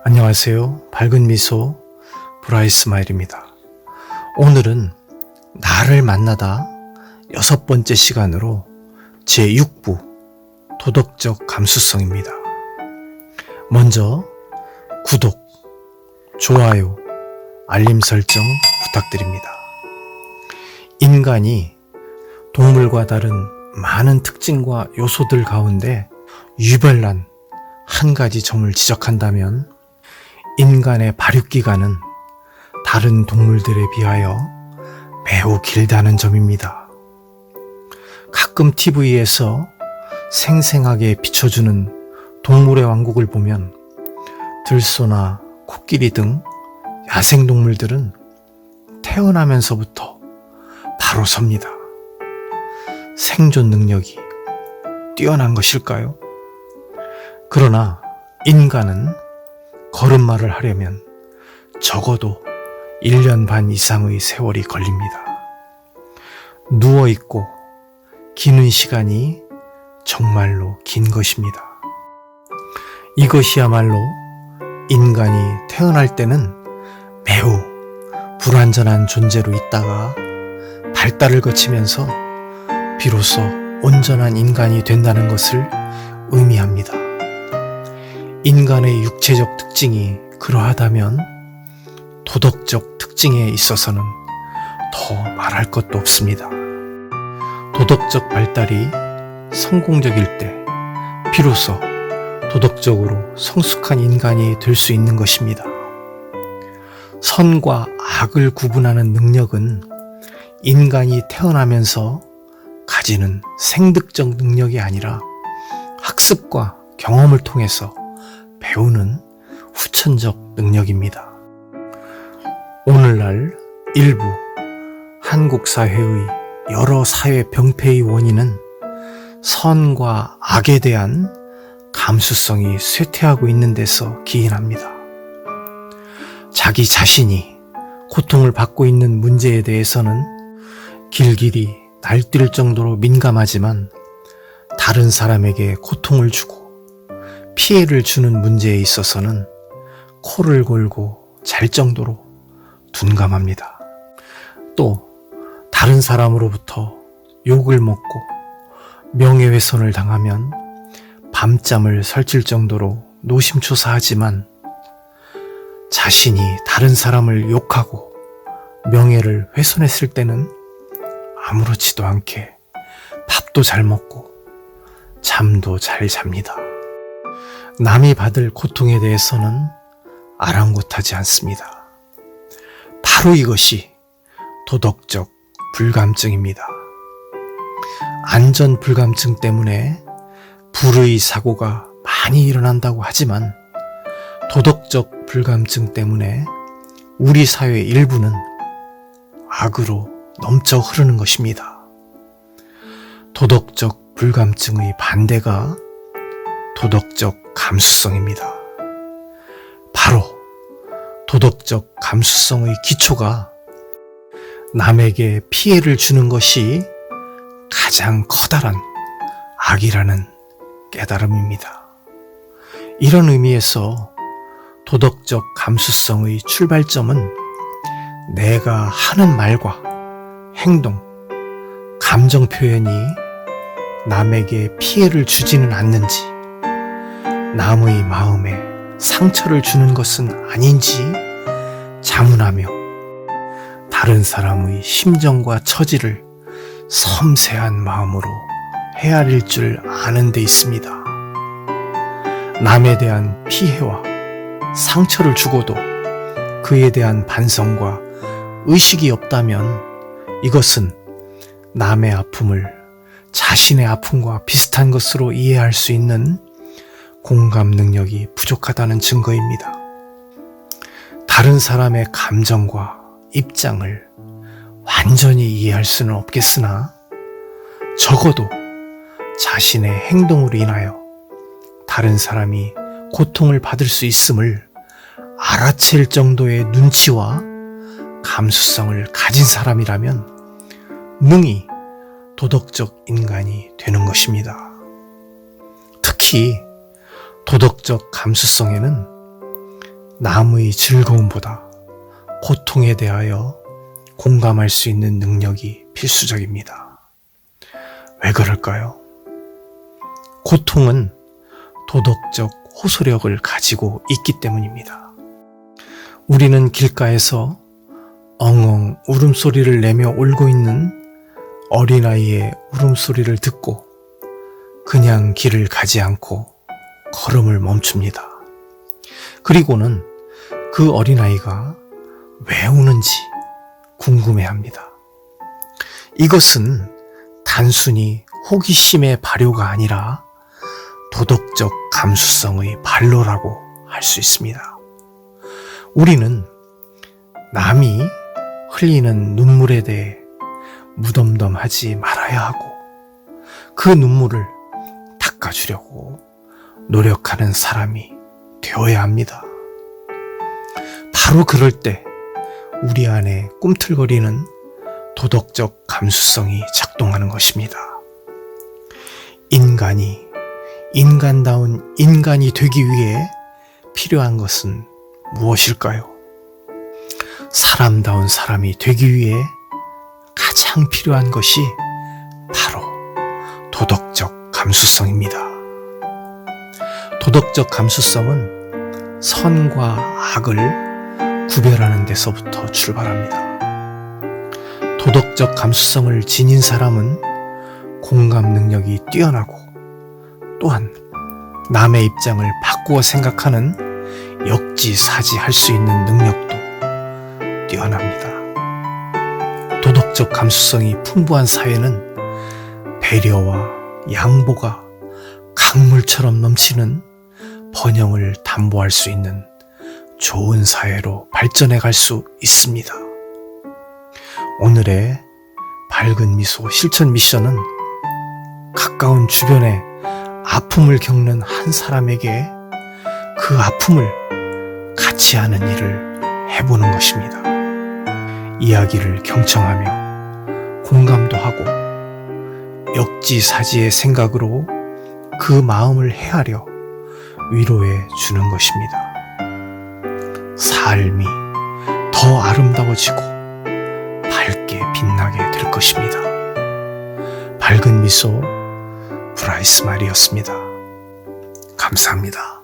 안녕하세요. 밝은 미소 브라이스마일입니다. 오늘은 나를 만나다 6번째 시간으로 제6부 도덕적 감수성입니다. 먼저 구독, 좋아요, 알림 설정 부탁드립니다. 인간이 동물과 다른 많은 특징과 요소들 가운데 유별난 한 가지 점을 지적한다면 인간의 발육기간은 다른 동물들에 비하여 매우 길다는 점입니다. 가끔 TV에서 생생하게 비춰주는 동물의 왕국을 보면 들소나 코끼리 등 야생동물들은 태어나면서부터 바로 섭니다. 생존 능력이 뛰어난 것일까요? 그러나 인간은 걸음마를 하려면 적어도 1년 반 이상의 세월이 걸립니다. 누워있고 기는 시간이 정말로 긴 것입니다. 이것이야말로 인간이 태어날 때는 매우 불완전한 존재로 있다가 발달을 거치면서 비로소 온전한 인간이 된다는 것을 의미합니다. 인간의 육체적 특징이 그러하다면 도덕적 특징에 있어서는 더 말할 것도 없습니다. 도덕적 발달이 성공적일 때 비로소 도덕적으로 성숙한 인간이 될 수 있는 것입니다. 선과 악을 구분하는 능력은 인간이 태어나면서 가지는 생득적 능력이 아니라 학습과 경험을 통해서 배우는 후천적 능력입니다. 오늘날 일부 한국 사회의 여러 사회 병폐의 원인은 선과 악에 대한 감수성이 쇠퇴하고 있는 데서 기인합니다. 자기 자신이 고통을 받고 있는 문제에 대해서는 길길이 날뛸 정도로 민감하지만 다른 사람에게 고통을 주고 피해를 주는 문제에 있어서는 코를 골고 잘 정도로 둔감합니다. 또 다른 사람으로부터 욕을 먹고 명예훼손을 당하면 밤잠을 설칠 정도로 노심초사하지만 자신이 다른 사람을 욕하고 명예를 훼손했을 때는 아무렇지도 않게 밥도 잘 먹고 잠도 잘 잡니다. 남이 받을 고통에 대해서는 아랑곳하지 않습니다. 바로 이것이 도덕적 불감증입니다. 안전 불감증 때문에 불의 사고가 많이 일어난다고 하지만 도덕적 불감증 때문에 우리 사회 일부는 악으로 넘쳐 흐르는 것입니다. 도덕적 불감증의 반대가 도덕적 감수성입니다. 바로 도덕적 감수성의 기초가 남에게 피해를 주는 것이 가장 커다란 악이라는 깨달음입니다. 이런 의미에서 도덕적 감수성의 출발점은 내가 하는 말과 행동, 감정 표현이 남에게 피해를 주지는 않는지, 남의 마음에 상처를 주는 것은 아닌지 자문하며 다른 사람의 심정과 처지를 섬세한 마음으로 헤아릴 줄 아는 데 있습니다. 남에 대한 피해와 상처를 주고도 그에 대한 반성과 의식이 없다면 이것은 남의 아픔을 자신의 아픔과 비슷한 것으로 이해할 수 있는 공감 능력이 부족하다는 증거입니다. 다른 사람의 감정과 입장을 완전히 이해할 수는 없겠으나 적어도 자신의 행동으로 인하여 다른 사람이 고통을 받을 수 있음을 알아챌 정도의 눈치와 감수성을 가진 사람이라면 능히 도덕적 인간이 되는 것입니다. 특히 도덕적 감수성에는 남의 즐거움보다 고통에 대하여 공감할 수 있는 능력이 필수적입니다. 왜 그럴까요? 고통은 도덕적 호소력을 가지고 있기 때문입니다. 우리는 길가에서 엉엉 울음소리를 내며 울고 있는 어린아이의 울음소리를 듣고 그냥 길을 가지 않고 걸음을 멈춥니다. 그리고는 그 어린아이가 왜 우는지 궁금해합니다. 이것은 단순히 호기심의 발효가 아니라 도덕적 감수성의 발로라고 할 수 있습니다. 우리는 남이 흘리는 눈물에 대해 무덤덤하지 말아야 하고 그 눈물을 닦아주려고 노력하는 사람이 되어야 합니다. 바로 그럴 때 우리 안에 꿈틀거리는 도덕적 감수성이 작동하는 것입니다. 인간이 인간다운 인간이 되기 위해 필요한 것은 무엇일까요? 사람다운 사람이 되기 위해 가장 필요한 것이 바로 도덕적 감수성입니다. 도덕적 감수성은 선과 악을 구별하는 데서부터 출발합니다. 도덕적 감수성을 지닌 사람은 공감 능력이 뛰어나고 또한 남의 입장을 바꾸어 생각하는 역지사지할 수 있는 능력도 뛰어납니다. 도덕적 감수성이 풍부한 사회는 배려와 양보가 강물처럼 넘치는 번영을 담보할 수 있는 좋은 사회로 발전해 갈 수 있습니다. 오늘의 밝은 미소 실천 미션은 가까운 주변에 아픔을 겪는 한 사람에게 그 아픔을 같이 하는 일을 해보는 것입니다. 이야기를 경청하며 공감도 하고 역지사지의 생각으로 그 마음을 헤아려 위로해 주는 것입니다. 삶이 더 아름다워지고 밝게 빛나게 될 것입니다. 밝은 미소 브라이스 말이었습니다. 감사합니다.